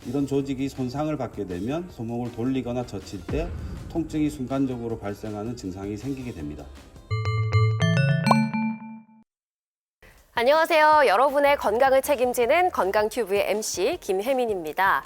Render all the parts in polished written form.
이런 조직이 손상을 받게 되면 손목을 돌리거나 젖힐 때 통증이 순간적으로 발생하는 증상이 생기게 됩니다. 안녕하세요. 여러분의 건강을 책임지는 건강튜브의 MC 김혜민입니다.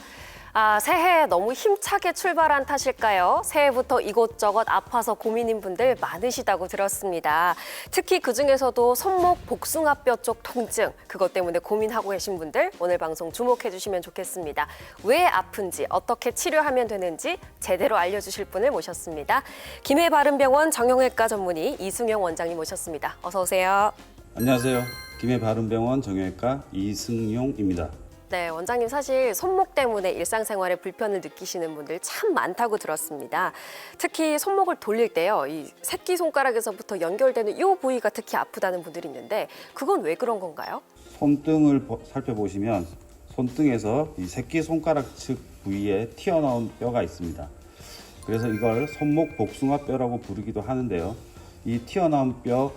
새해 너무 힘차게 출발한 탓일까요? 새해부터 이곳저곳 아파서 고민인 분들 많으시다고 들었습니다. 특히 그중에서도 손목 복숭아뼈 쪽 통증, 그것 때문에 고민하고 계신 분들 오늘 방송 주목해 주시면 좋겠습니다. 왜 아픈지, 어떻게 치료하면 되는지 제대로 알려주실 분을 모셨습니다. 김해바른병원 정형외과 전문의 이승용 원장님 모셨습니다. 어서 오세요. 안녕하세요. 김해바른병원 정형외과 이승용입니다. 네, 원장님 사실 손목 때문에 일상생활에 불편을 느끼시는 분들 참 많다고 들었습니다. 특히 손목을 돌릴 때요, 이 새끼손가락에서부터 연결되는 이 부위가 특히 아프다는 분들이 있는데 그건 왜 그런 건가요? 손등을 살펴보시면 손등에서 이 새끼손가락 측 부위에 튀어나온 뼈가 있습니다. 그래서 이걸 손목 복숭아뼈라고 부르기도 하는데요. 이 튀어나온 뼈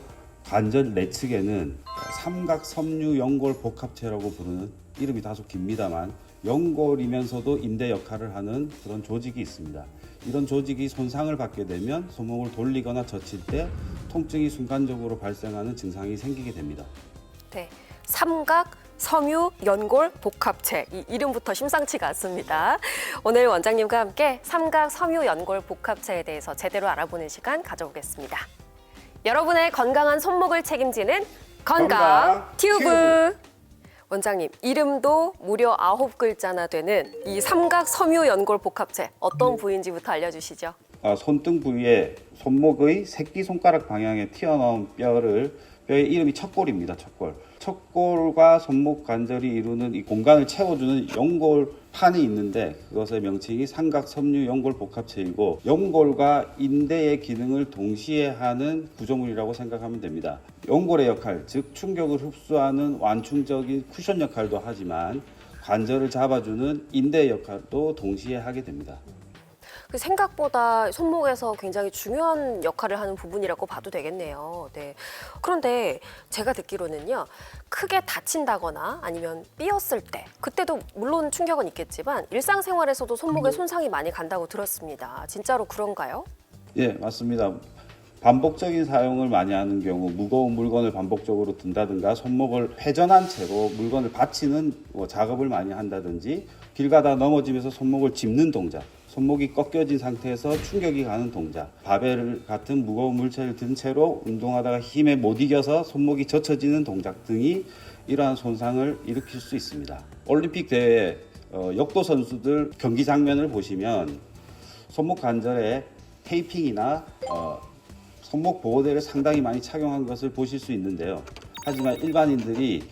관절 내측에는 삼각섬유연골복합체라고 부르는 이름이 다소 깁니다만 연골이면서도 인대 역할을 하는 그런 조직이 있습니다. 이런 조직이 손상을 받게 되면 손목을 돌리거나 젖힐 때 통증이 순간적으로 발생하는 증상이 생기게 됩니다. 네, 삼각섬유연골복합체, 이 이름부터 심상치가 않습니다. 오늘 원장님과 함께 삼각섬유연골복합체에 대해서 제대로 알아보는 시간 가져보겠습니다. 여러분의 건강한 손목을 책임지는 건강 튜브. 원장님, 이름도 무려 9글자나 되는 이 삼각섬유연골복합체 어떤 부위인지부터 알려주시죠. 손등 부위에 손목의 새끼손가락 방향에 튀어나온 뼈의 이름이 척골입니다. 척골과 손목 관절이 이루는 이 공간을 채워주는 연골판이 있는데 그것의 명칭이 삼각섬유연골복합체이고 연골과 인대의 기능을 동시에 하는 구조물이라고 생각하면 됩니다. 연골의 역할, 즉 충격을 흡수하는 완충적인 쿠션 역할도 하지만 관절을 잡아주는 인대의 역할도 동시에 하게 됩니다. 생각보다 손목에서 굉장히 중요한 역할을 하는 부분이라고 봐도 되겠네요. 네. 그런데 제가 듣기로는요, 크게 다친다거나 아니면 삐었을 때, 그때도 물론 충격은 있겠지만 일상생활에서도 손목에 손상이 많이 간다고 들었습니다. 진짜로 그런가요? 예, 맞습니다. 반복적인 사용을 많이 하는 경우 무거운 물건을 반복적으로 든다든가 손목을 회전한 채로 물건을 받치는 작업을 많이 한다든지 길 가다 넘어지면서 손목을 짚는 동작, 손목이 꺾여진 상태에서 충격이 가는 동작, 바벨 같은 무거운 물체를 든 채로 운동하다가 힘에 못 이겨서 손목이 젖혀지는 동작 등이 이러한 손상을 일으킬 수 있습니다. 올림픽 대회 역도 선수들 경기 장면을 보시면 손목 관절에 테이핑이나 손목 보호대를 상당히 많이 착용한 것을 보실 수 있는데요. 하지만 일반인들이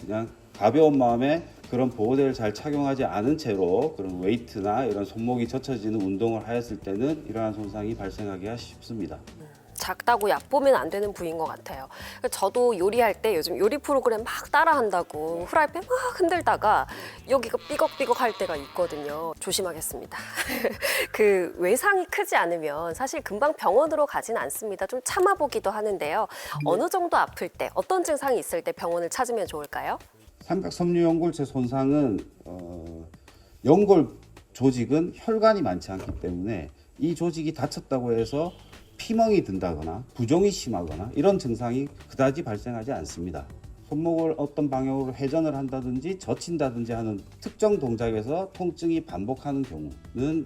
그냥 가벼운 마음에 그런 보호대를 잘 착용하지 않은 채로 그런 웨이트나 이런 손목이 젖혀지는 운동을 하였을 때는 이러한 손상이 발생하기가 쉽습니다. 작다고 얕보면 안 되는 부위인 것 같아요. 저도 요리할 때 요즘 요리 프로그램 막 따라한다고 후라이팬 막 흔들다가 여기가 삐걱삐걱 할 때가 있거든요. 조심하겠습니다. 그 외상이 크지 않으면 사실 금방 병원으로 가진 않습니다. 좀 참아보기도 하는데요. 어느 정도 아플 때, 어떤 증상이 있을 때 병원을 찾으면 좋을까요? 삼각섬유연골체 손상은 연골 조직은 혈관이 많지 않기 때문에 이 조직이 다쳤다고 해서 피멍이 든다거나 부종이 심하거나 이런 증상이 그다지 발생하지 않습니다. 손목을 어떤 방향으로 회전을 한다든지 젖힌다든지 하는 특정 동작에서 통증이 반복하는 경우는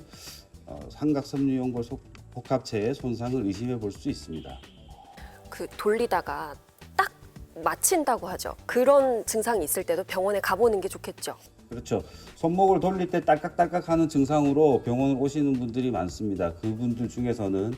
삼각섬유연골 복합체의 손상을 의심해 볼 수 있습니다. 그 돌리다가 딱 맞힌다고 하죠. 그런 증상이 있을 때도 병원에 가보는 게 좋겠죠. 그렇죠. 손목을 돌릴 때 딸깍딸깍 하는 증상으로 병원을 오시는 분들이 많습니다. 그분들 중에서는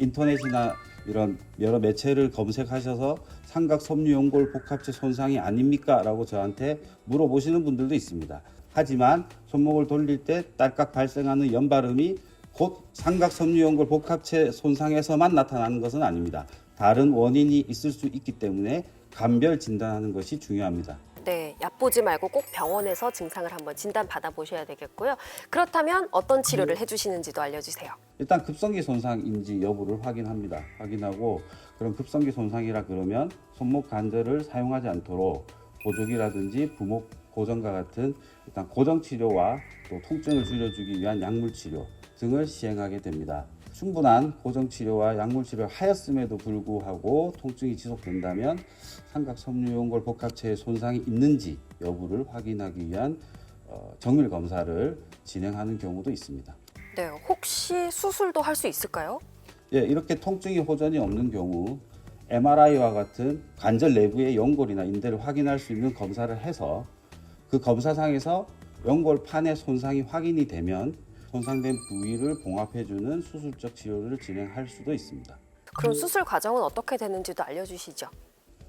인터넷이나 이런 여러 매체를 검색하셔서 삼각섬유연골 복합체 손상이 아닙니까? 라고 저한테 물어보시는 분들도 있습니다. 하지만 손목을 돌릴 때 딸깍 발생하는 연발음이 곧 삼각섬유연골 복합체 손상에서만 나타나는 것은 아닙니다. 다른 원인이 있을 수 있기 때문에 감별 진단하는 것이 중요합니다. 네, 얕보지 말고 꼭 병원에서 증상을 한번 진단 받아보셔야 되겠고요. 그렇다면 어떤 치료를 해주시는지도 알려주세요. 일단 급성기 손상인지 여부를 확인합니다. 확인하고 그런 급성기 손상이라 그러면 손목 관절을 사용하지 않도록 보조기라든지 부목 고정과 같은 일단 고정 치료와 또 통증을 줄여주기 위한 약물 치료 등을 시행하게 됩니다. 충분한 고정 치료와 약물 치료를 하였음에도 불구하고 통증이 지속된다면 삼각섬유연골 복합체에 손상이 있는지 여부를 확인하기 위한 정밀 검사를 진행하는 경우도 있습니다. 네, 혹시 수술도 할 수 있을까요? 예, 이렇게 통증이 호전이 없는 경우 MRI와 같은 관절 내부의 연골이나 인대를 확인할 수 있는 검사를 해서 그 검사상에서 연골판의 손상이 확인이 되면 손상된 부위를 봉합해주는 수술적 치료를 진행할 수도 있습니다. 그럼 수술 과정은 어떻게 되는지도 알려주시죠.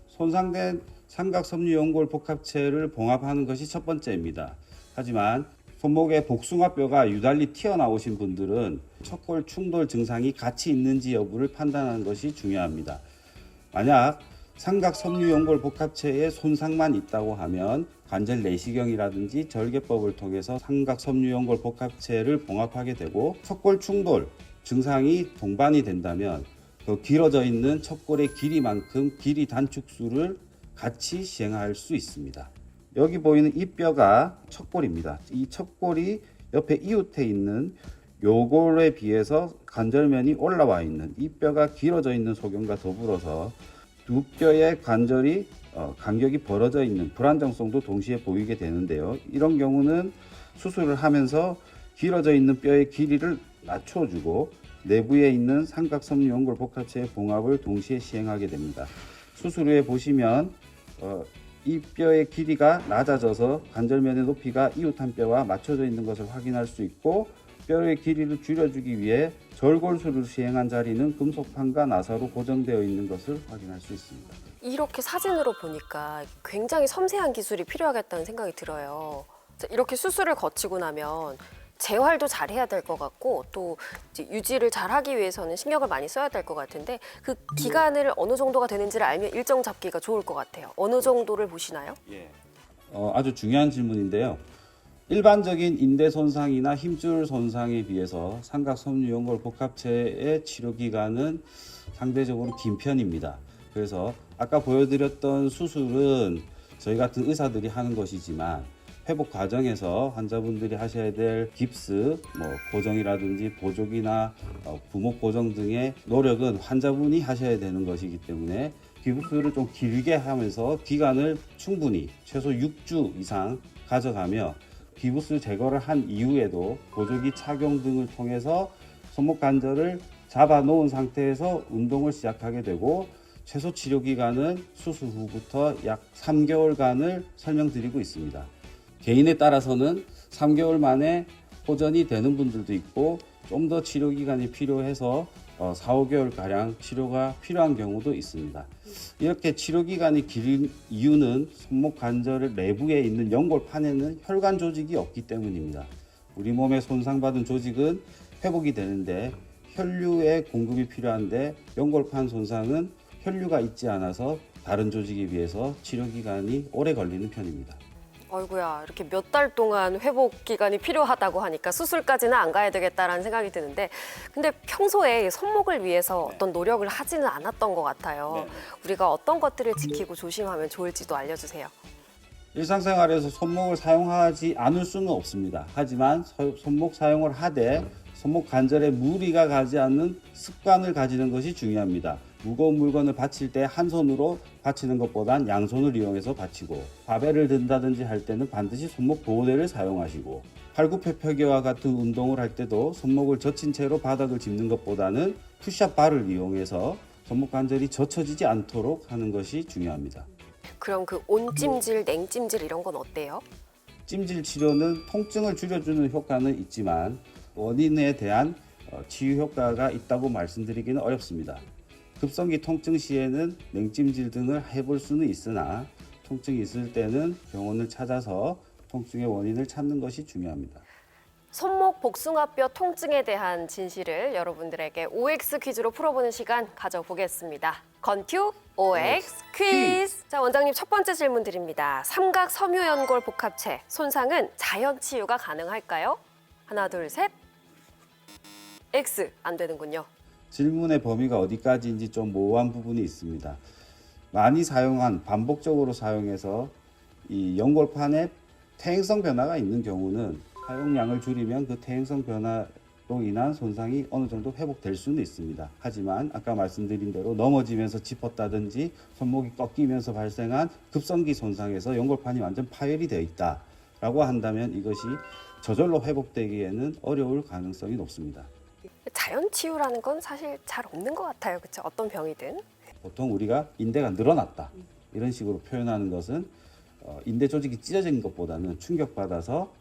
손상된 삼각섬유연골 복합체를 봉합하는 것이 첫 번째입니다. 하지만 손목의 복숭아뼈가 유달리 튀어나오신 분들은 척골 충돌 증상이 같이 있는지 여부를 판단하는 것이 중요합니다. 만약 삼각섬유연골 복합체에 손상만 있다고 하면 관절 내시경이라든지 절개법을 통해서 삼각섬유연골 복합체를 봉합하게 되고, 척골 충돌 증상이 동반이 된다면 그 길어져 있는 척골의 길이만큼 길이 단축술을 같이 시행할 수 있습니다. 여기 보이는 이 뼈가 척골입니다. 이 척골이 옆에 이웃해 있는 요골에 비해서 관절면이 올라와 있는 이 뼈가 길어져 있는 소견과 더불어서 두 뼈의 관절이 간격이 벌어져 있는 불안정성도 동시에 보이게 되는데요. 이런 경우는 수술을 하면서 길어져 있는 뼈의 길이를 낮춰주고 내부에 있는 삼각섬유연골 복합체의 봉합을 동시에 시행하게 됩니다. 수술 후에 보시면 이 뼈의 길이가 낮아져서 관절면의 높이가 이웃한 뼈와 맞춰져 있는 것을 확인할 수 있고, 뼈의 길이를 줄여주기 위해 절골술을 시행한 자리는 금속판과 나사로 고정되어 있는 것을 확인할 수 있습니다. 이렇게 사진으로 보니까 굉장히 섬세한 기술이 필요하겠다는 생각이 들어요. 이렇게 수술을 거치고 나면 재활도 잘 해야 될 것 같고, 또 이제 유지를 잘 하기 위해서는 신경을 많이 써야 될 것 같은데, 그 기간을 어느 정도가 되는지를 알면 일정 잡기가 좋을 것 같아요. 어느 정도를 보시나요? 예. 아주 중요한 질문인데요. 일반적인 인대 손상이나 힘줄 손상에 비해서 삼각섬유연골 복합체의 치료 기간은 상대적으로 긴 편입니다. 그래서 아까 보여드렸던 수술은 저희 같은 의사들이 하는 것이지만, 회복 과정에서 환자분들이 하셔야 될 깁스, 고정이라든지 보조기나 부목 고정 등의 노력은 환자분이 하셔야 되는 것이기 때문에 깁스를 좀 길게 하면서 기간을 충분히 최소 6주 이상 가져가며, 기부스 제거를 한 이후에도 보조기 착용 등을 통해서 손목 관절을 잡아 놓은 상태에서 운동을 시작하게 되고, 최소 치료 기간은 수술 후부터 약 3개월간을 설명드리고 있습니다. 개인에 따라서는 3개월 만에 호전이 되는 분들도 있고, 좀 더 치료 기간이 필요해서 4, 5개월 가량 치료가 필요한 경우도 있습니다. 이렇게 치료 기간이 긴 이유는 손목 관절 내부에 있는 연골판에는 혈관 조직이 없기 때문입니다. 우리 몸에 손상받은 조직은 회복이 되는데 혈류의 공급이 필요한데, 연골판 손상은 혈류가 있지 않아서 다른 조직에 비해서 치료 기간이 오래 걸리는 편입니다. 아이고야, 이렇게 몇 달 동안 회복 기간이 필요하다고 하니까 수술까지는 안 가야 되겠다라는 생각이 드는데, 근데 평소에 손목을 위해서 어떤 노력을 하지는 않았던 것 같아요. 우리가 어떤 것들을 지키고 조심하면 좋을지도 알려주세요. 일상생활에서 손목을 사용하지 않을 수는 없습니다. 하지만 손목 사용을 하되 손목 관절에 무리가 가지 않는 습관을 가지는 것이 중요합니다. 무거운 물건을 받칠 때 한 손으로 받치는 것보단 양손을 이용해서 받치고, 바벨을 든다든지 할 때는 반드시 손목 보호대를 사용하시고, 팔굽혀펴기와 같은 운동을 할 때도 손목을 젖힌 채로 바닥을 짚는 것보다는 푸시업 바를 이용해서 손목 관절이 젖혀지지 않도록 하는 것이 중요합니다. 그럼 그 온찜질, 냉찜질 이런 건 어때요? 찜질 치료는 통증을 줄여주는 효과는 있지만 원인에 대한 치유 효과가 있다고 말씀드리기는 어렵습니다. 급성기 통증 시에는 냉찜질 등을 해볼 수는 있으나, 통증이 있을 때는 병원을 찾아서 통증의 원인을 찾는 것이 중요합니다. 손목 복숭아뼈 통증에 대한 진실을 여러분들에게 OX 퀴즈로 풀어보는 시간 가져보겠습니다. 건큐 OX 퀴즈. 자, 원장님 첫 번째 질문 드립니다. 삼각 섬유연골 복합체 손상은 자연 치유가 가능할까요? 하나, 둘, 셋. X 안 되는군요. 질문의 범위가 어디까지인지 좀 모호한 부분이 있습니다. 많이 사용한, 반복적으로 사용해서 이 연골판에 퇴행성 변화가 있는 경우는 사용량을 줄이면 그 퇴행성 변화로 인한 손상이 어느 정도 회복될 수는 있습니다. 하지만 아까 말씀드린 대로 넘어지면서 짚었다든지 손목이 꺾이면서 발생한 급성기 손상에서 연골판이 완전 파열이 되어 있다라고 한다면 이것이 저절로 회복되기에는 어려울 가능성이 높습니다. 자연 치유라는 건 사실 잘 없는 것 같아요. 그렇죠? 어떤 병이든. 보통 우리가 인대가 늘어났다 이런 식으로 표현하는 것은 인대 조직이 찢어진 것보다는 충격받아서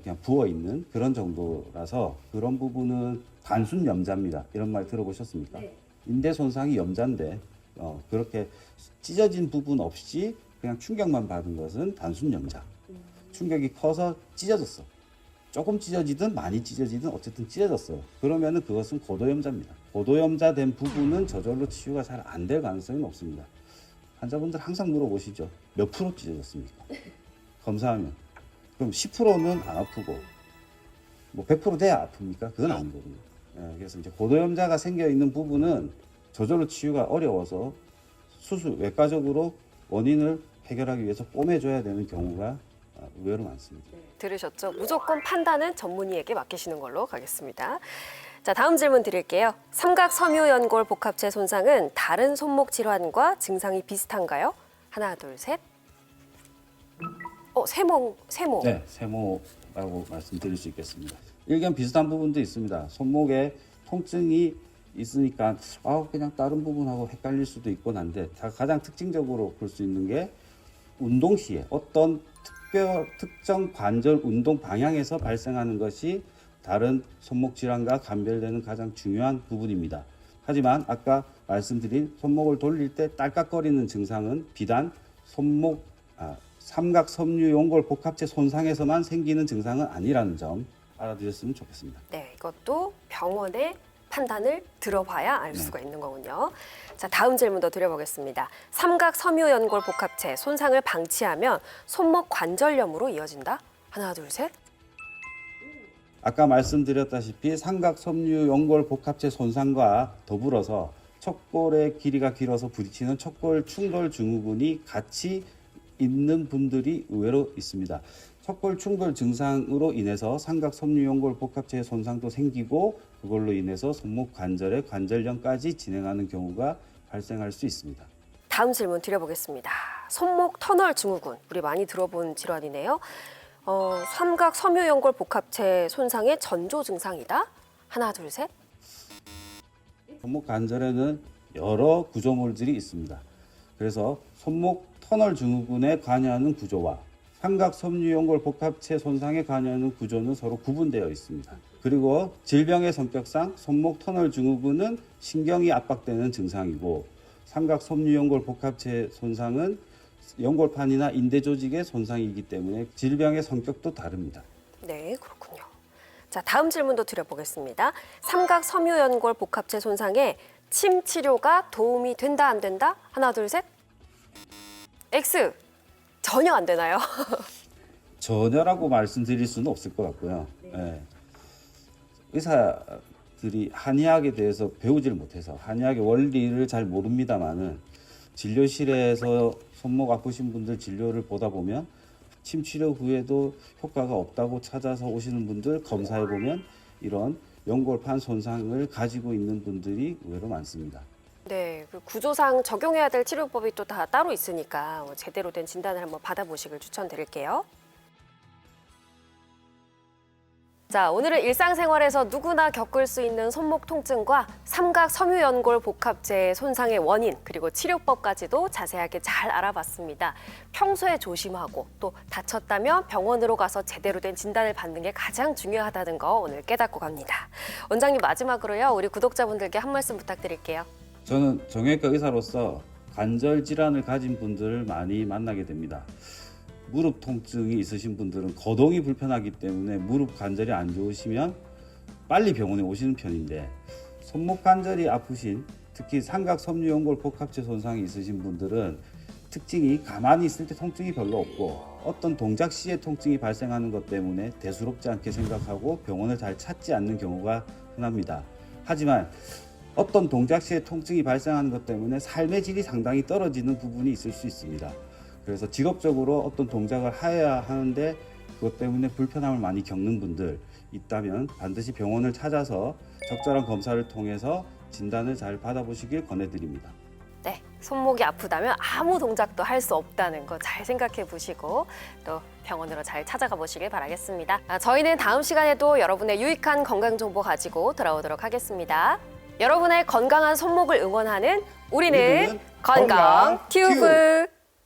그냥 부어있는 그런 정도라서 그런 부분은 단순 염자입니다. 이런 말 들어보셨습니까? 네. 인대 손상이 염자인데 그렇게 찢어진 부분 없이 그냥 충격만 받은 것은 단순 염자. 충격이 커서 찢어졌어. 조금 찢어지든 많이 찢어지든 어쨌든 찢어졌어요. 그러면은 그것은 고도염자입니다. 고도염자된 부분은 저절로 치유가 잘 안 될 가능성이 높습니다. 환자분들 항상 물어보시죠. 몇 프로 찢어졌습니까? 검사하면. 그럼 10%는 안 아프고 뭐 100% 돼야 아픕니까? 그건 아니거든요. 예, 그래서 이제 고도염자가 생겨 있는 부분은 저절로 치유가 어려워서 외과적으로 원인을 해결하기 위해서 꿰매줘야 되는 경우가 의외로 많습니다. 들으셨죠? 무조건 판단은 전문의에게 맡기시는 걸로 가겠습니다. 자, 다음 질문 드릴게요. 삼각섬유연골 복합체 손상은 다른 손목 질환과 증상이 비슷한가요? 하나, 둘, 셋. 세모. 네, 세모라고 말씀드릴 수 있겠습니다. 일견 비슷한 부분도 있습니다. 손목에 통증이 있으니까 그냥 다른 부분하고 헷갈릴 수도 있곤 한데 가장 특징적으로 볼 수 있는 게 운동 시에 어떤 특정 관절 운동 방향에서 발생하는 것이 다른 손목 질환과 감별되는 가장 중요한 부분입니다. 하지만 아까 말씀드린 손목을 돌릴 때 딸깍거리는 증상은 비단 삼각섬유연골 복합체 손상에서만 생기는 증상은 아니라는 점 알아두셨으면 좋겠습니다. 네, 이것도 병원의 판단을 들어봐야 알 수가 있는 거군요. 자, 다음 질문도 드려보겠습니다. 삼각섬유연골 복합체 손상을 방치하면 손목 관절염으로 이어진다? 하나, 둘, 셋. 아까 말씀드렸다시피 삼각섬유연골 복합체 손상과 더불어서 척골의 길이가 길어서 부딪히는 척골 충돌 증후군이 같이 있는 분들이 의외로 있습니다. 척골 충돌 증상으로 인해서 삼각섬유연골 복합체 손상도 생기고 그걸로 인해서 손목 관절의 관절염까지 진행하는 경우가 발생할 수 있습니다. 다음 질문 드려보겠습니다. 손목 터널 증후군, 우리 많이 들어본 질환이네요. 삼각섬유연골 복합체 손상의 전조 증상이다? 하나, 둘, 셋. 손목 관절에는 여러 구조물들이 있습니다. 그래서 손목 터널 증후군에 관여하는 구조와 삼각섬유연골 복합체 손상에 관여하는 구조는 서로 구분되어 있습니다. 그리고 질병의 성격상 손목 터널 증후군은 신경이 압박되는 증상이고 삼각섬유연골 복합체 손상은 연골판이나 인대 조직의 손상이기 때문에 질병의 성격도 다릅니다. 네, 그렇군요. 자, 다음 질문도 드려보겠습니다. 삼각섬유연골 복합체 손상에 침 치료가 도움이 된다, 안 된다? 하나, 둘, 셋. X. 전혀 안 되나요? 전혀라고 말씀드릴 수는 없을 것 같고요. 네. 의사들이 한의학에 대해서 배우지를 못해서 한의학의 원리를 잘 모릅니다만은 진료실에서 손목 아프신 분들 진료를 보다 보면 침 치료 후에도 효과가 없다고 찾아서 오시는 분들 검사해 보면 이런 연골판 손상을 가지고 있는 분들이 의외로 많습니다. 네, 그 구조상 적용해야 될 치료법이 또 다 따로 있으니까 제대로 된 진단을 한번 받아보시길 추천드릴게요. 자, 오늘은 일상생활에서 누구나 겪을 수 있는 손목 통증과 삼각섬유연골 복합체 손상의 원인 그리고 치료법까지도 자세하게 잘 알아봤습니다. 평소에 조심하고 또 다쳤다면 병원으로 가서 제대로 된 진단을 받는 게 가장 중요하다는 거 오늘 깨닫고 갑니다. 원장님 마지막으로요, 우리 구독자분들께 한 말씀 부탁드릴게요. 저는 정형외과 의사로서 관절 질환을 가진 분들을 많이 만나게 됩니다. 무릎 통증이 있으신 분들은 거동이 불편하기 때문에 무릎 관절이 안 좋으시면 빨리 병원에 오시는 편인데 손목 관절이 아프신 특히 삼각섬유연골 복합체 손상이 있으신 분들은 특징이 가만히 있을 때 통증이 별로 없고 어떤 동작 시에 통증이 발생하는 것 때문에 대수롭지 않게 생각하고 병원을 잘 찾지 않는 경우가 흔합니다. 하지만 어떤 동작 시에 통증이 발생하는 것 때문에 삶의 질이 상당히 떨어지는 부분이 있을 수 있습니다. 그래서 직업적으로 어떤 동작을 해야 하는데 그것 때문에 불편함을 많이 겪는 분들 있다면 반드시 병원을 찾아서 적절한 검사를 통해서 진단을 잘 받아보시길 권해드립니다. 네, 손목이 아프다면 아무 동작도 할 수 없다는 거 잘 생각해 보시고 또 병원으로 잘 찾아가 보시길 바라겠습니다. 저희는 다음 시간에도 여러분의 유익한 건강 정보 가지고 돌아오도록 하겠습니다. 여러분의 건강한 손목을 응원하는 우리는 건강 튜브.